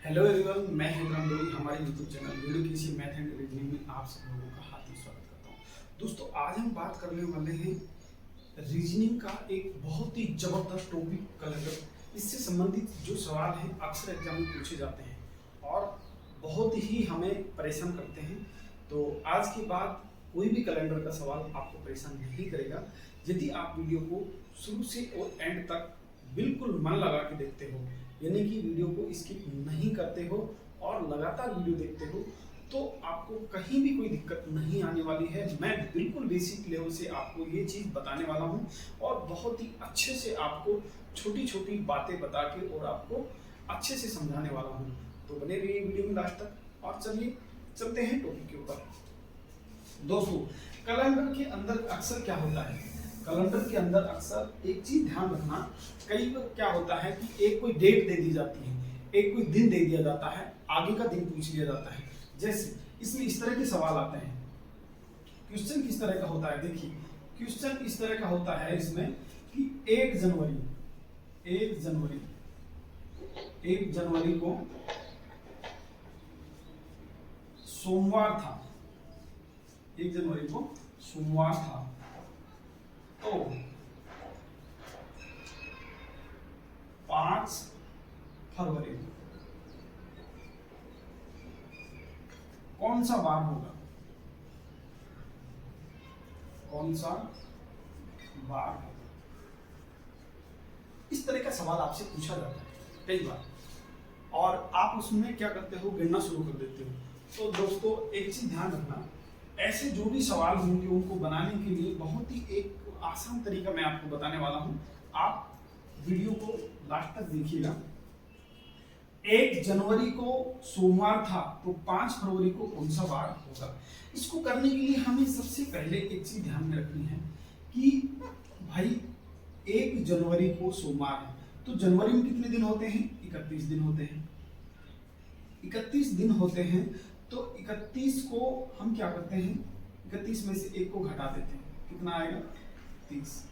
Hello everyone, मैं हेमराम डोरी हमारे YouTube channel UDKC math and reasoning में आप सब लोगों का हार्दिक स्वागत करता हूं। दोस्तों, आज हम बात करने वाले हैं रीजनिंग का एक बहुत ही जबरदस्त टॉपिक कैलेंडर। इससे संबंधित जो सवाल हैं अक्सर एग्जाम में पूछे जाते हैं और बहुत ही हमें परेशान करते हैं। तो आज के बाद कोई भी कैलेंडर का सवाल आपको परेशान नहीं करेगा यदि आप वीडियो को शुरू से और एंड तक बिल्कुल मन लगा के देखते हो, यानी कि वीडियो को स्किप नहीं करते हो और लगातार वीडियो देखते हो, तो आपको कहीं भी कोई दिक्कत नहीं आने वाली है। मैं बिल्कुल बेसिक लेवल से आपको ये चीज़ बताने वाला हूँ और बहुत ही अच्छे से आपको छोटी छोटी बातें बता के और आपको अच्छे से समझाने वाला हूँ। तो बने रहिए वीडियो में लास्ट तक और चलिए चलते हैं टॉपिक के ऊपर। दोस्तों, कैलेंडर के अंदर अक्सर क्या होता है, कैलेंडर के अंदर अक्सर एक चीज ध्यान रखना, कई बार क्या होता है कि एक कोई डेट दे दी जाती है, एक कोई दिन दे दिया जाता है, आगे का दिन पूछ लिया जाता है। जैसे इसमें इस तरह के सवाल आते हैं। क्वेश्चन किस तरह का होता है, देखिए क्वेश्चन इस तरह का होता है इसमें कि 1 जनवरी को सोमवार था, 1 जनवरी को सोमवार था, तो 5 फरवरी कौन सा बार होगा, कौन सा बार होगा। इस तरह का सवाल आपसे पूछा जाता है कई बार और आप उसमें क्या करते हो, गिनना शुरू कर देते हो। तो दोस्तों, एक चीज ध्यान रखना, ऐसे जो भी सवाल होंगे उनको बनाने के लिए बहुत ही एक आसान तरीका मैं आपको बताने वाला हूं। आप वीडियो को लास्ट तक देखिएगा। 1 जनवरी को सोमवार था तो 5 फरवरी को कौन सा बार होगा। इसको करने के लिए हमें सबसे पहले एक चीज ध्यान में रखनी है कि भाई 1 जनवरी को सोमवार है तो जनवरी में कितने दिन होते हैं, 31 दिन होते हैं। 31 दिन होते हैं तो 31 को हम क्या करते हैं, 31 में से 1 को घटा देते हैं, कितना आएगा 30,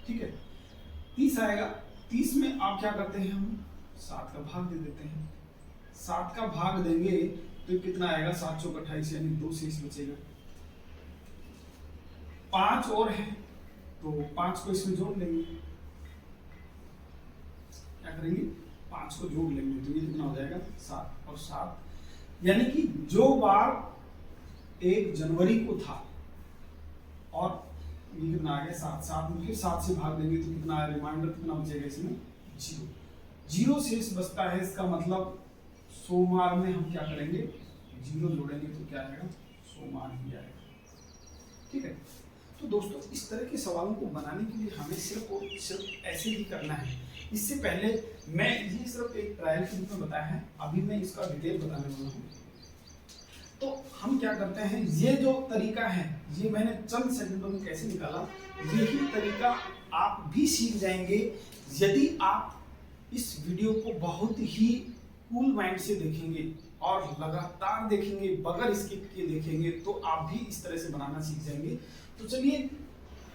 ठीक है 30 आएगा। 30 में आप क्या करते हैं, हम 7 का भाग दे देते हैं। 7 का भाग देंगे तो कितना आएगा, 7 चौक 28 यानी 2 शेष बचेगा। 5 और है तो 5 को इसमें जोड़ लेंगे, क्या करेंगे 5 को जोड़ लेंगे तो ये कितना हो जाएगा 7 और 7, यानी कि जो बार 1 जनवरी को था और ये कितना आ गया 7, 7 में फिर 7 से भाग देंगे तो कितना आया, रिमाइंडर कितना बचेगा इसमें 0 शेष बचता है। इसका मतलब सोमवार में हम क्या करेंगे, 0 जोड़ेंगे तो क्या आएगा, सोमवार ही आएगा, ठीक है। तो दोस्तों, इस तरह के सवालों को बनाने के लिए हमें सिर्फ और सिर्फ ऐसे ही करना है। इससे पहले मैं ये सिर्फ एक ट्रायल के रूप में बताया है, अभी मैं इसका डिटेल बताने वाला हूँ। तो हम क्या करते हैं, ये जो तरीका है ये मैंने चंद सेकंडों में कैसे निकाला, यही तरीका आप भी सीख जाएंगे यदि आप इस वीडियो को बहुत ही कूल माइंड से देखेंगे और लगातार देखेंगे, बगैर स्किप किए देखेंगे, तो आप भी इस तरह से बनाना सीख जाएंगे। तो चलिए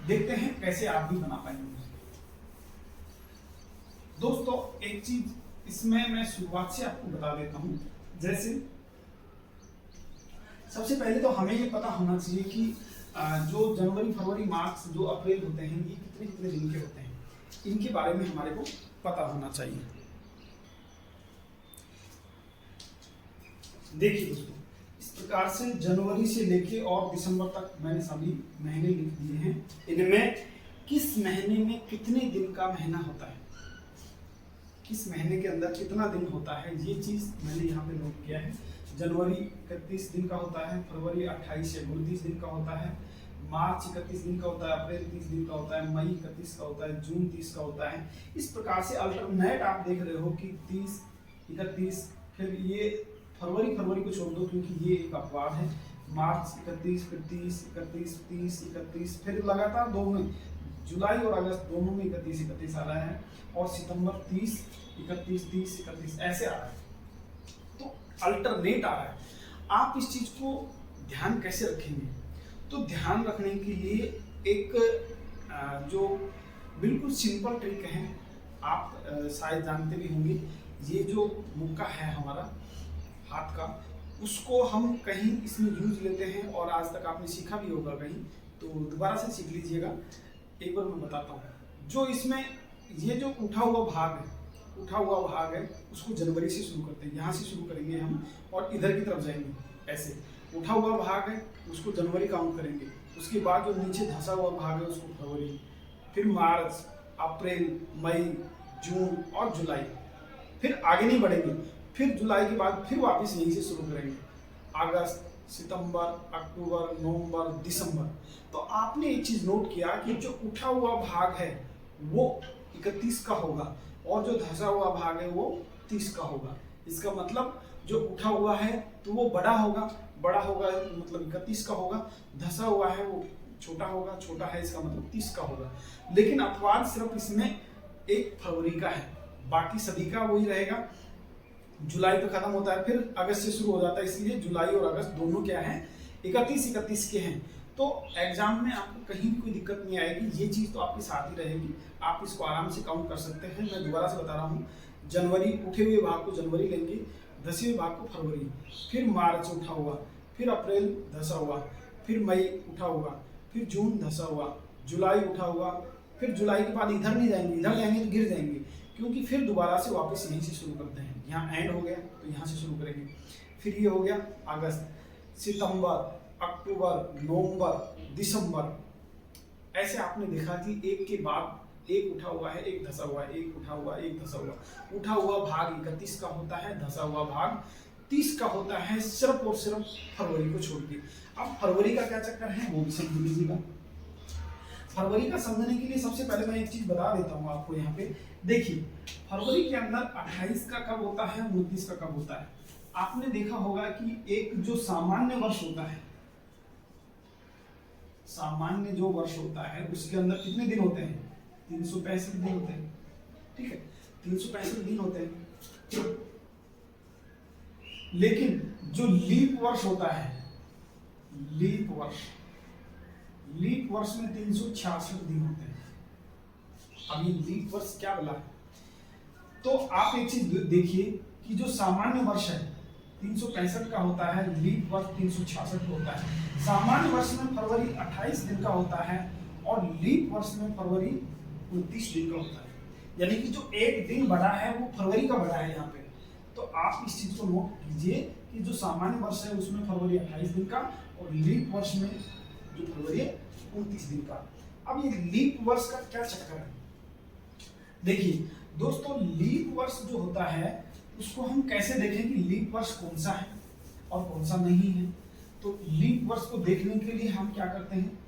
देखते हैं कैसे आप भी बना पाएंगे। दोस्तों, एक चीज इसमें मैं शुरुआत से आपको बता देता हूं। जैसे सबसे पहले तो हमें ये पता होना चाहिए कि जो जनवरी फरवरी मार्च जो अप्रैल होते हैं ये कितने कितने दिन के होते हैं, इनके बारे में हमारे को पता होना चाहिए। देखिए दोस्तों, इस प्रकार से जनवरी से लेके और दिसंबर तक मैंने सभी महीने लिख दिए हैं। इनमें किस महीने में कितने दिन का महीना होता है, किस महीने के अंदर कितना दिन होता है, ये चीज मैंने यहाँ पे नोट किया है। जनवरी 31 दिन का होता है, फरवरी 28 या 29 दिन का होता है, मार्च 31 दिन का होता है, अप्रैल 30 दिन का होता है, मई 31 का होता है, जून 30 का होता है। इस प्रकार से अल्टरनेट आप देख रहे हो कि 30, 31, फिर ये फरवरी को छोड़ दो क्योंकि ये एक अपवाद है, मार्च 31, फिर 30, 31, 30, 31, फिर लगातार दो में जुलाई और अगस्त दोनों में 31 आ रहा है और सितंबर 30, 31, 30, 31 ऐसे आ रहा है। तो अल्टरनेट आ रहा है। आप इस चीज को ध्यान कैसे रखेंगे, तो ध्यान रखने के लिए एक जो बिल्कुल सिंपल ट्रिक है, आप शायद जानते भी होंगे। ये जो मुक्का है हमारा, हाथ का, उसको हम कहीं इसमें यूज लेते हैं और आज तक आपने सीखा भी होगा कहीं, तो दोबारा से सीख लीजिएगा। एक बार मैं बताता हूँ। जो इसमें ये जो उठा हुआ भाग है उसको जनवरी से शुरू करते हैं, यहाँ से शुरू करेंगे हम और इधर की तरफ जाएंगे। ऐसे उठा हुआ भाग है उसको जनवरी काउंट करेंगे, उसके बाद जो नीचे धंसा हुआ भाग है उसको फरवरी, फिर मार्च, अप्रैल, मई, जून और जुलाई, फिर आगे नहीं बढ़ेंगे। फिर जुलाई के बाद फिर वापस यहीं से शुरू करेंगे, अगस्त, सितंबर, अक्टूबर, नवंबर, दिसंबर। तो आपने एक चीज नोट किया कि जो उठा हुआ भाग है वो 31 का होगा और जो धंसा हुआ भाग है वो 30 का होगा। इसका मतलब जो उठा हुआ है तो वो बड़ा होगा मतलब 31 का होगा, धंसा हुआ है वो छोटा है इसका मतलब 30 का होगा। लेकिन अपवाद सिर्फ इसमें 1 फरवरी का है, बाकी सभी का वही रहेगा। जुलाई पे खत्म होता है, फिर अगस्त से शुरू हो जाता है, इसलिए जुलाई और अगस्त दोनों क्या हैं 31 के हैं। तो एग्जाम में आपको कहीं भी कोई दिक्कत नहीं आएगी, ये चीज तो आपके साथ ही रहेगी, आप इसको आराम से काउंट कर सकते हैं। मैं दोबारा से बता रहा हूँ, जनवरी उठे हुए भाग को जनवरी लेंगे, धसे हुए भाग को फरवरी, फिर मार्च उठा हुआ, फिर अप्रैल धसा हुआ, फिर मई उठा हुआ, फिर जून धसा हुआ, जुलाई उठा हुआ, फिर जुलाई के बाद इधर नहीं जाएंगे, इधर जाएंगे तो गिर जाएंगे, क्योंकि फिर दोबारा से वापस यहीं से शुरू करते हैं। यहाँ एंड हो गया तो यहाँ से शुरू करेंगे। फिर ये हो गया अगस्त, सितंबर, अक्टूबर, नवंबर, दिसंबर। ऐसे आपने देखा कि एक के बाद एक उठा हुआ है, एक धसा हुआ है, एक उठा हुआ, एक धसा हुआ। उठा हुआ भाग 31 का होता है, धसा हुआ भाग 30 का होता है, सिर्फ और सिर्फ फरवरी को छोड़ के। अब फरवरी का क्या चक्कर है वो भी समझ लीजिएगा। फरवरी का समझने के लिए सबसे पहले मैं एक चीज बता देता हूँ आपको। यहाँ पे देखिए, फरवरी के अंदर 28 का कब होता है, 29 का कब होता है। आपने देखा होगा कि एक जो सामान्य वर्ष होता है, सामान्य जो वर्ष होता है उसके अंदर कितने दिन होते हैं, 365 दिन होते हैं। ठीक है, 365 दिन होते हैं। लेकिन जो लीप वर्ष होता है, लीप वर्ष में 366 दिन होते हैं। अब ये लीप वर्ष क्या बोला है, तो आप एक चीज देखिए कि जो सामान्य वर्ष है 365 का होता है, लीप वर्ष 366 होता है। सामान्य वर्ष में फरवरी 28 दिन का होता है और लीप वर्ष में फरवरी 29 दिन का होता है। यानी कि जो एक दिन बड़ा है वो फरवरी का बड़ा है यहाँ पे। तो आप इस चीज को नोट कीजिए कि जो सामान्य वर्ष है उसमें फरवरी 28 दिन का और लीप वर्ष में जो फरवरी 29 दिन का। अब ये लीप वर्ष का क्या चक्कर है, देखिए दोस्तों, लीप वर्ष जो होता है उसको हम कैसे देखें कि लीप वर्ष कौन सा है और कौन सा नहीं है। तो लीप वर्ष को देखने के लिए हम क्या करते हैं,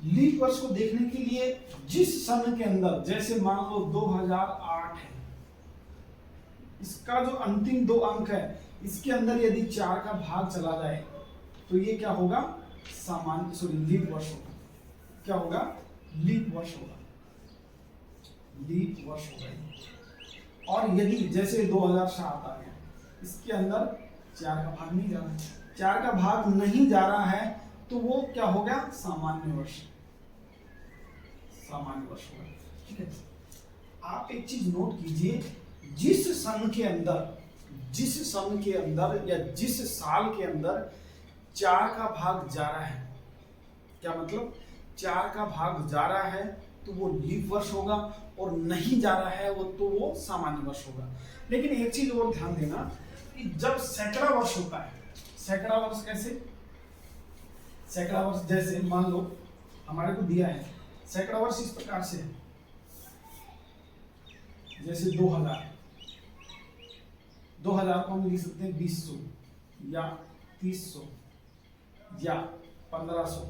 लीप वर्ष को देखने के लिए जिस सन के अंदर, जैसे मान लो 2008 है, इसका जो अंतिम 2 अंक है इसके अंदर यदि 4 का भाग चला जाए तो ये क्या होगा, लीप वर्ष होगा। क्या होगा, लीप वर्ष होगा, लीप वर्ष होगा। और यदि जैसे 2007 आ गया, इसके अंदर 4 का भाग नहीं जा रहा है, 4 का भाग नहीं जा रहा है तो वो क्या हो गया, सामान्य वर्ष होगा। ठीक है, आप एक चीज नोट कीजिए, जिस सन के अंदर या जिस साल के अंदर 4 का भाग जा रहा है, क्या मतलब 4 का भाग जा रहा है तो वो लीप वर्ष होगा, और नहीं जा रहा है तो वो सामान्य वर्ष होगा। लेकिन एक चीज और ध्यान देना कि जब सैकड़ा वर्ष होता है, सैकड़ा वर्ष कैसे, सैकड़ा वर्ष जैसे मान लो हमारे को दिया है, सैकड़ा वर्ष इस प्रकार से है, जैसे 2000 को हम लिख सकते हैं 2000 या 3000 या 1500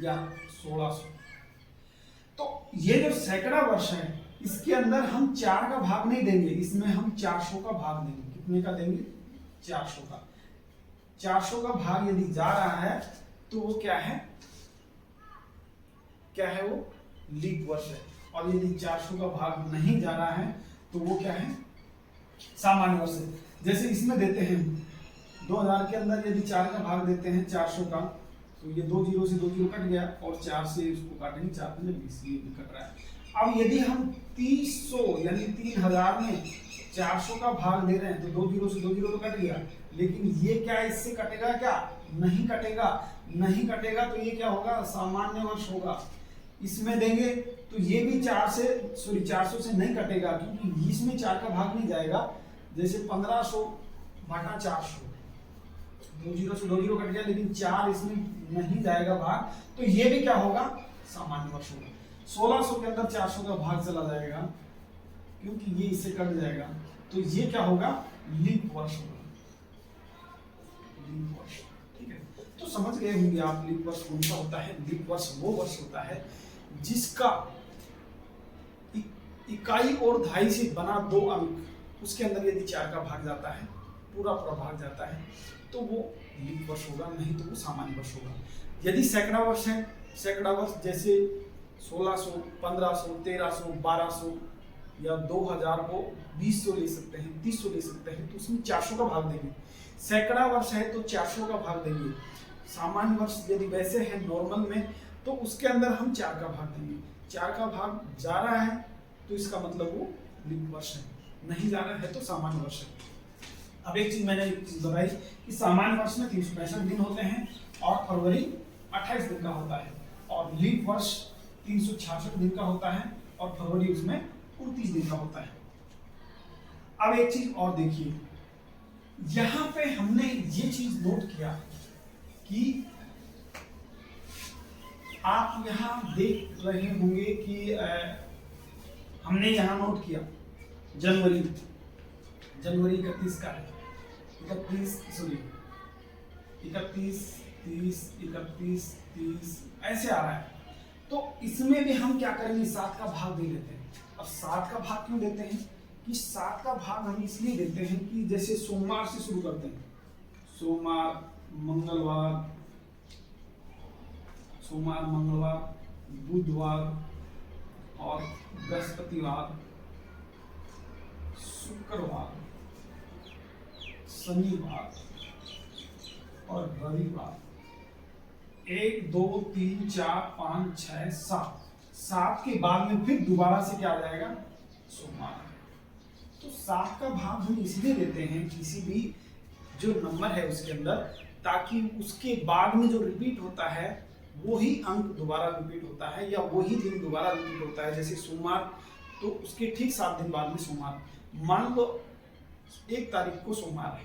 या 1600। तो ये जो सैकड़ा वर्ष है इसके अंदर हम 4 का भाग नहीं देंगे, इसमें हम 400 का भाग देंगे। कितने का देंगे, 400 का। 400 का भाग यदि जा रहा है तो वो क्या है वो लीप वर्ष है, और यदि 400 का भाग नहीं जा रहा है तो वो क्या है, सामान्य वर्ष है। जैसे इसमें देते हैं 2000 के अंदर यदि 4 का भाग देते हैं 400 का, तो ये 2 जीरो से 2 जीरो कट गया और 4 से इसको काटेंगे, 4 में 20 ये भी कट रहा है। अब यदि हम 300 यानी 3000 में 400 का भाग दे रहे हैं तो 2 जीरो से 2 जीरो तो कट गया, लेकिन ये क्या इससे कटेगा क्या? नहीं कटेगा। नहीं कटेगा तो ये क्या होगा? सामान्य वर्ष होगा। इसमें देंगे तो ये भी 400 से नहीं कटेगा, क्योंकि इसमें 4 का भाग नहीं जाएगा। जैसे 1500 बटा 400, 2 जीरो से 2 जीरो कट गया, लेकिन 4 इसमें नहीं जाएगा भाग, तो ये भी क्या होगा? सामान्य वर्ष होगा। 1600 के अंदर 400 का भाग चला जाएगा, क्योंकि ये इससे कट जाएगा, तो ये क्या होगा? लीप वर्ष होगा। लीप वर्ष, ठीक है। तो समझ गए होंगे आप लीप वर्ष कौन सा होता है। लीप वर्ष वो वर्ष होता है जिसका इकाई और दहाई से बना 2 अंक, उसके अंदर यदि 4 का भाग जाता है, पूरा भाग जाता है, तो वो लीप वर्ष होगा, नहीं तो वो सामान्य वर्ष होगा। यदि सैकड़ा वर्ष है, सैकड़ा वर्ष जैसे 1600, 1500, 1300, 1200 या 2000 को 2000 ले सकते हैं, 3000 ले सकते हैं, तो उसमें 400 का भाग देंगे। सैकड़ा वर्ष है तो 400 का भाग देंगे। सामान्य वर्ष यदि वैसे है नॉर्मल में, तो उसके अंदर हम 4 का भाग देंगे। 4 का भाग जा रहा है तो इसका मतलब वो लीप वर्ष है, नहीं जा रहा है तो सामान्य वर्ष है। अब एक चीज मैंने बताई कि सामान्य वर्ष में 365 दिन होते हैं और फरवरी 28 दिन का होता है, और लीप वर्ष 366 दिन का होता है और फरवरी उसमें 29 दिन का होता है। अब एक चीज और देखिए, यहां पे हमने ये चीज नोट किया कि आप यहां देख रहे होंगे कि हमने यहां नोट किया जनवरी 31 का है, 31 30 31 ऐसे आ रहा है। तो इसमें भी हम क्या करेंगे? 7 का भाग दे देते हैं। अब 7 का भाग क्यों देते हैं? कि 7 का भाग हम इसलिए देते हैं कि जैसे सोमवार से शुरू करते हैं, सोमवार, मंगलवार, बुधवार और बृहस्पतिवार, शुक्रवार, शनिवार और रविवार। 1 2 3 4 5 6 7 के बाद में फिर दोबारा से क्या आ जाएगा? सोमवार। तो 7 का भाग हम इसलिए देते हैं किसी भी जो नंबर है उसके अंदर, ताकि उसके बाद में जो रिपीट होता है वही अंक दोबारा रिपीट होता है, या वही दिन दोबारा रिपीट होता है। जैसे सोमवार, तो उसके ठीक 7 दिन बाद में सोमवार। मान लो 1 तारीख को सोमवार है,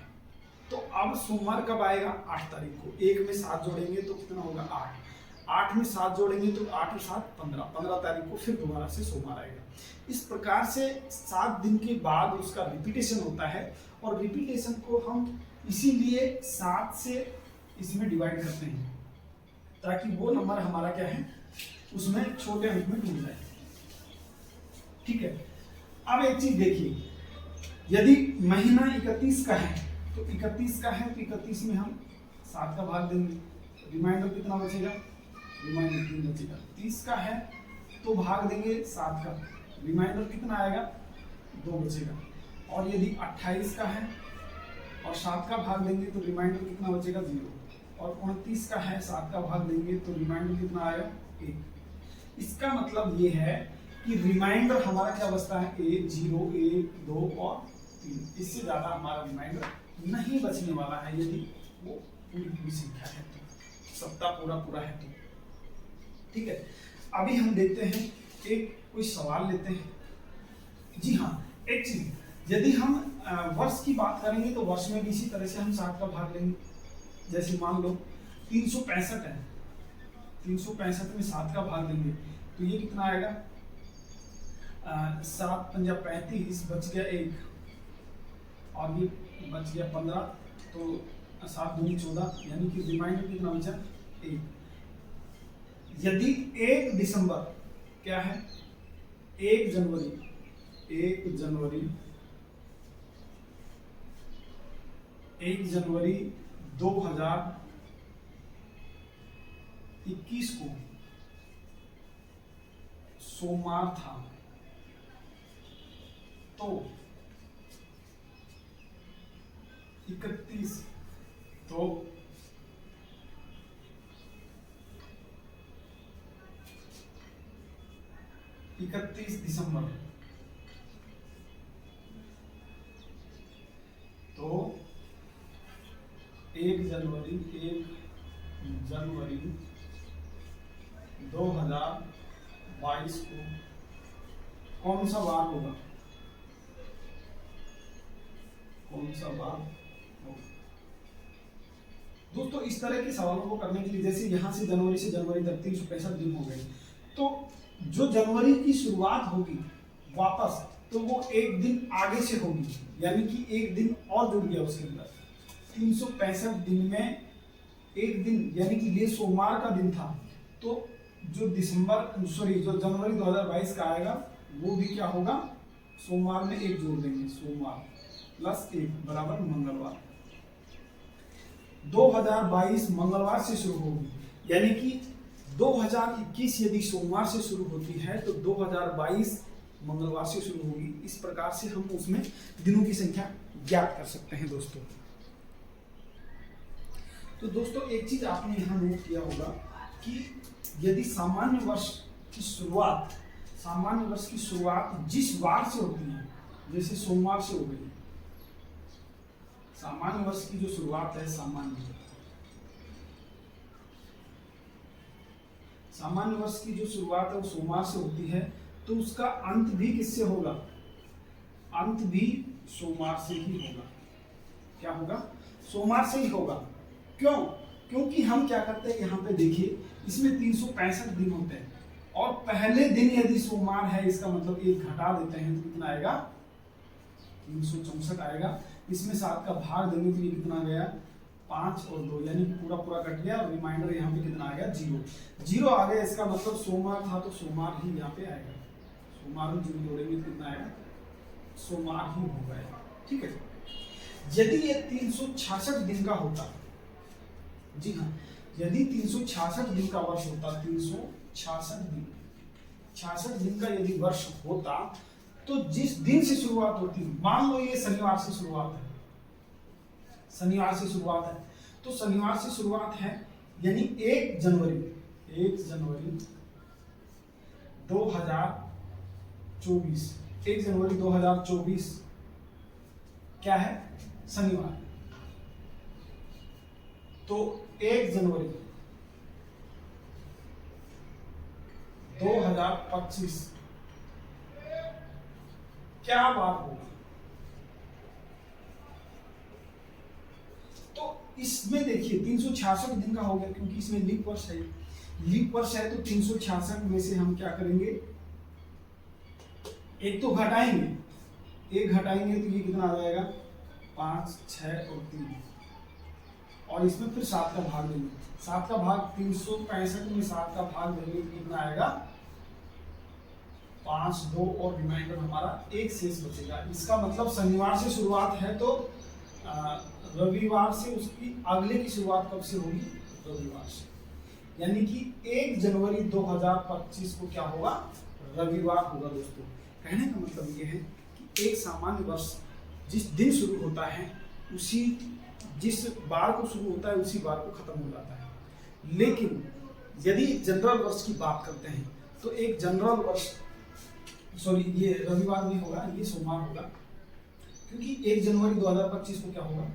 तो अब सोमवार कब आएगा? 8 तारीख को। 1 में 7 जोड़ेंगे तो कितना होगा? 8। 8 में 7 जोड़ेंगे तो 8 और 7 15। 15 तारीख को फिर दोबारा से सोमवार आएगा। इस प्रकार से 7 दिन के बाद उसका रिपीटेशन होता है, और रिपीटेशन को हम इसीलिए 7 से इसमें डिवाइड करते हैं, ताकि वो नंबर हमारा क्या है, उसमें छोटे अंक में टूट जाए। ठीक है। अब एक चीज देखिए, यदि महीना 31 का है तो 31 का है तो 31 में हम 7 का भाग देंगे, रिमाइंडर कितना बचेगा? रिमाइंडर 3 बचेगा। 30 का है तो भाग देंगे 7 का, रिमाइंडर कितना आएगा? 2 बचेगा। और यदि 28 का है और 7 का भाग देंगे तो रिमाइंडर कितना बचेगा? 0। और 29 का है, 7 का भाग देंगे तो रिमाइंडर कितना आएगा? 1। इसका मतलब ये है कि रिमाइंडर हमारा क्या बचता है? 1 0 1 2 और 3। इससे ज्यादा हमारा रिमाइंडर नहीं बचने वाला है, यदि वो पूरी संख्या है तो, सप्ताह पूरा है तो। ठीक है। अभी हम देखते हैं, एक कोई सवाल लेते हैं। जी हाँ, एक चीज, यदि हम वर्ष की बात करेंगे तो वर्ष में भी इसी तरह से हम 7 का भाग लेंगे। जैसे मान लो 365 है, 365 में 7 का भाग देंगे तो ये कितना आएगा? 7 पंजा 35, बच गया 1 और ये बच गया 15, तो 7 दूनी 14, यानी कि रिमाइंडर कितना बचा? 1। यदि 1 दिसंबर क्या है? 1 जनवरी 2021 को सोमवार था, तो 31 तो 31 दिसंबर 1 जनवरी 2022 को कौन सा वार होगा? कौन सा वार होगा? दोस्तों इस तरह के सवालों को करने के लिए, जैसे यहाँ से जनवरी तक 365 दिन हो गए, तो जो जनवरी की शुरुआत होगी वापस, तो वो एक दिन आगे से होगी, यानी कि एक दिन और जुड़ गया उसके अंदर। 365 दिन में एक दिन, यानी कि ये सोमवार का दिन था, तो जो जो जनवरी 2022 का आएगा वो भी क्या होगा? सोमवार में एक जोड़ देंगे, सोमवार प्लस 1 बराबर मंगलवार। 2022 मंगलवार से शुरू होगी, यानी कि 2021 यदि सोमवार से शुरू होती है तो 2022 मंगलवार से शुरू होगी। इस प्रकार से हम उसमें दिनों की संख्या ज्ञात कर सकते हैं दोस्तों। तो दोस्तों एक चीज आपने यहाँ नोट किया होगा कि यदि सामान्य वर्ष की शुरुआत जिस वार से होती है, जैसे सोमवार से हो गई, सामान्य वर्ष की जो शुरुआत है, सामान्य वर्ष की जो शुरुआत है वो सोमवार से होती है, तो उसका अंत भी किससे होगा? अंत भी सोमवार से ही होगा। क्या होगा? सोमवार से ही होगा। क्यों? क्योंकि हम क्या करते हैं, यहाँ पे देखिए, इसमें 365 दिन होते हैं और पहले दिन यदि सोमवार है, इसका मतलब एक घटा देते हैं तो कितना आएगा? 364 आएगा। इसमें 7 का भाग देने के लिए कितना गया? 5 और 2, यानी पूरा कट गया और रिमाइंडर यहाँ पे कितना आ गया? 0 आ गया। इसका मतलब सोमवार था तो सोमवार ही यहाँ पे आएगा। सोमवार में 0 जोड़ेंगे तो कितना आएगा? सोमवार ही होगा। ठीक है। यदि ये 366 दिन का होता, जी हाँ, यदि 366 दिन का वर्ष होता, 66 दिन का यदि वर्ष होता, तो जिस दिन से शुरुआत होती, मान लो ये शनिवार से शुरुआत है, तो शनिवार से शुरुआत है, यानी 1 जनवरी 2024, 1 जनवरी 2024 क्या है? शनिवार। तो 1 जनवरी 2025 क्या बात होगी? तो इसमें देखिए 366 दिन का हो गया, क्योंकि इसमें लीप वर्ष है। तो 366 में से हम क्या करेंगे? एक तो घटाएंगे, तो ये कितना आ जाएगा? 5, 6 और 3, और इसमें फिर 7 का भाग देंगे। 7 का भाग 365 में 7 का भाग देंगे तो कितना आएगा? 5, 2 और रिमाइंडर हमारा 1 शेष बचेगा। इसका मतलब शनिवार से शुरुआत है तो रविवार से उसकी अगले की शुरुआत कब से होगी? रविवार से। यानी कि 1 जनवरी 2025 को क्या होगा? रविवार होगा दोस्तों। कहने का मतलब ये है कि एक सामान्य वर्ष जिस दिन शुरू होता है, जिस बार को शुरू होता है उसी बार को खत्म हो जाता है। लेकिन यदि जनरल वर्ष की बात करते हैं तो एक जनरल वर्ष, ये रविवार नहीं होगा, ये सोमवार होगा, क्योंकि 1 जनवरी 2025 को क्या होगा?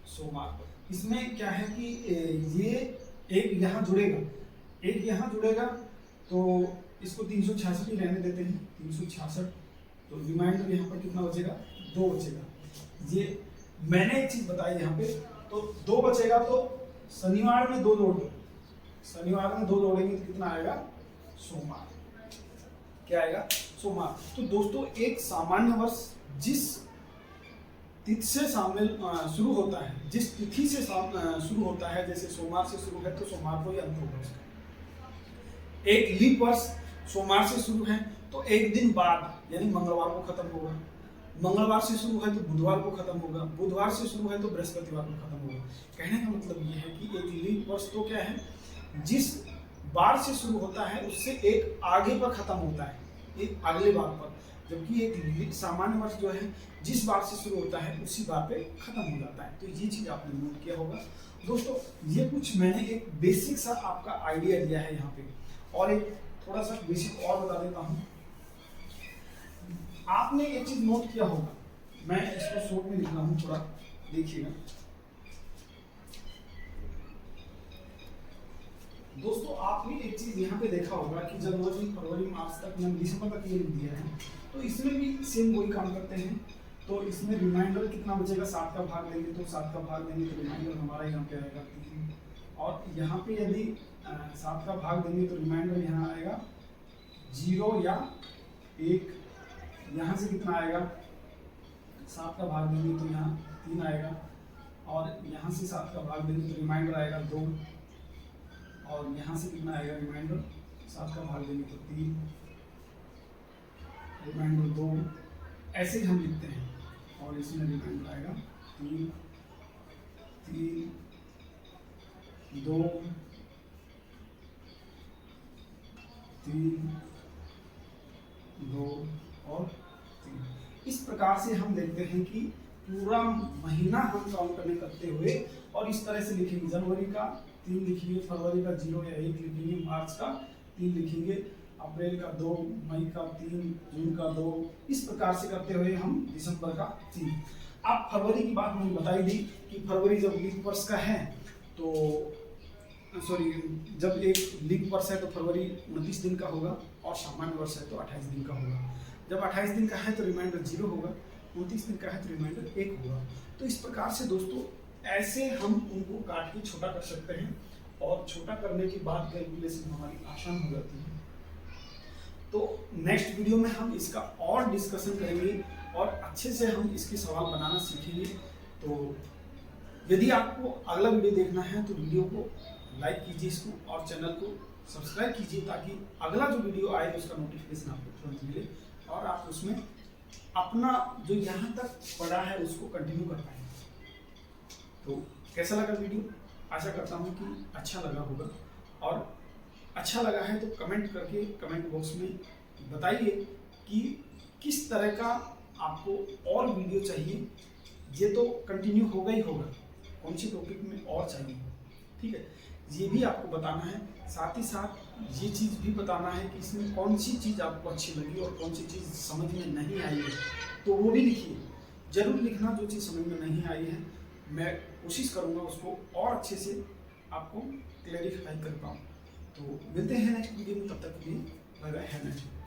सोमवार। इसमें क्या है कि ये एक यहाँ जुड़ेगा, तो इसको 366 ही रहने देते हैं। 366, तो रिमाइंडर यहाँ पर कितना बचेगा? 2 बचेगा। ये मैंने एक चीज बताई यहाँ पे, तो 2 बचेगा, तो शनिवार में 2 जोड़ दो, जोड़ेंगे तो कितना आएगा? सोमवार। क्या आएगा? सोमवार। तो दोस्तों एक सामान्य वर्ष जिस तिथि से शुरू होता है, जिस तिथि से शुरू होता है, जैसे सोमवार से शुरू है तो सोमवार को ही अंत होगा। एक लीप वर्ष सोमवार से शुरू है तो एक दिन बाद यानी मंगलवार को खत्म होगा। मंगलवार से शुरू है तो बुधवार को खत्म होगा। बुधवार से शुरू है तो बृहस्पतिवार को खत्म होगा। कहने का मतलब ये है कि एक लीप वर्ष तो क्या है? जिस बार से शुरू होता है उससे एक आगे पर खत्म होता है, एक अगले बार पर। जबकि एक सामान्य वर्ष जो है जिस बार से शुरू होता है उसी बार पे खत्म हो जाता है। तो ये चीज आपने नोट किया होगा दोस्तों। ये कुछ मैंने एक बेसिक सा आपका आइडिया दिया है यहाँ पे, और एक थोड़ा सा बेसिक और बता देता हूँ। आपने एक चीज नोट किया होगा, मैं इसको शॉर्ट में लिख रहा हूँ, थोड़ा देखिएगा। दोस्तों आपने एक चीज यहाँ पे देखा होगा कि जनवरी फरवरी मार्च तक या दिसंबर तक ये दिया है, तो इसमें भी सेम वही काम करते हैं। तो इसमें रिमाइंडर कितना बचेगा, 7 का भाग देंगे तो 7 का भाग देंगे तो रिमाइंडर हमारा यहाँ पे आएगा 3, और यहाँ पे यदि 7 का भाग देंगे तो रिमाइंडर यहाँ आएगा 0 या 1। यहाँ से कितना आएगा, 7 का भाग देंगे तो यहाँ 3 आएगा, और यहाँ से 7 का भाग देंगे तो रिमाइंडर आएगा 2, और यहाँ से कितना आएगा रिमाइंडर, 7 का भाग देंगे तो 3, रिमाइंडर 2, ऐसे ही हम लिखते हैं। और इसमें रिमाइंडर आएगा 3 3 2 3 2 और 3। इस प्रकार से हम देखते हैं कि पूरा महीना हम काउंट करते हुए, और इस तरह से लिखेंगे, जनवरी का 3 लिखेंगे, फरवरी का 0 या 1 लिखेंगे, मार्च का 3 लिखेंगे, अप्रैल का 2, मई का 3, जून का 2, इस प्रकार से करते हुए हम दिसंबर का 3। आप फरवरी की बात मैंने बताई दी कि फरवरी जब लीप वर्ष का है तो जब एक लीप वर्ष है तो फरवरी 29 दिन का होगा, और सामान्य वर्ष है तो 28 दिन का होगा। जब 28 दिन का है तो रिमाइंडर 0 होगा, 29 दिन का है तो रिमाइंडर 1 होगा। तो इस प्रकार से दोस्तों ऐसे हम उनको काट के छोटा कर सकते हैं, और छोटा करने के बाद कैलकुलेशन हमारी आसान हो जाती है। तो नेक्स्ट वीडियो में हम इसका और डिस्कशन करेंगे, और अच्छे से हम इसके सवाल बनाना सीखेंगे। तो यदि आपको अगला वीडियो देखना है तो वीडियो को लाइक कीजिए इसको, और चैनल को सब्सक्राइब कीजिए, ताकि अगला जो वीडियो आए उसका नोटिफिकेशन आपको तुरंत मिले, और आप उसमें अपना जो यहाँ तक पढ़ा है उसको कंटिन्यू कर पाएंगे। तो कैसा लगा वीडियो, आशा करता हूँ कि अच्छा लगा होगा, और अच्छा लगा है तो कमेंट करके कमेंट बॉक्स में बताइए कि किस तरह का आपको और वीडियो चाहिए। ये तो कंटिन्यू होगा ही होगा, कौन सी टॉपिक में और चाहिए, ठीक है, ये भी आपको बताना है। साथ ही साथ ये चीज़ भी बताना है कि इसमें कौन सी चीज़ आपको अच्छी लगी और कौन सी चीज़ समझ में नहीं आई है, तो वो भी लिखिए, जरूर लिखना। जो चीज़ समझ में नहीं आई है मैं कोशिश करूँगा उसको और अच्छे से आपको क्लैरिफाई कर पाऊँ। तो मिलते हैं नेक्स्ट वीडियो में, तब तक के लिए bye bye, have a nice day.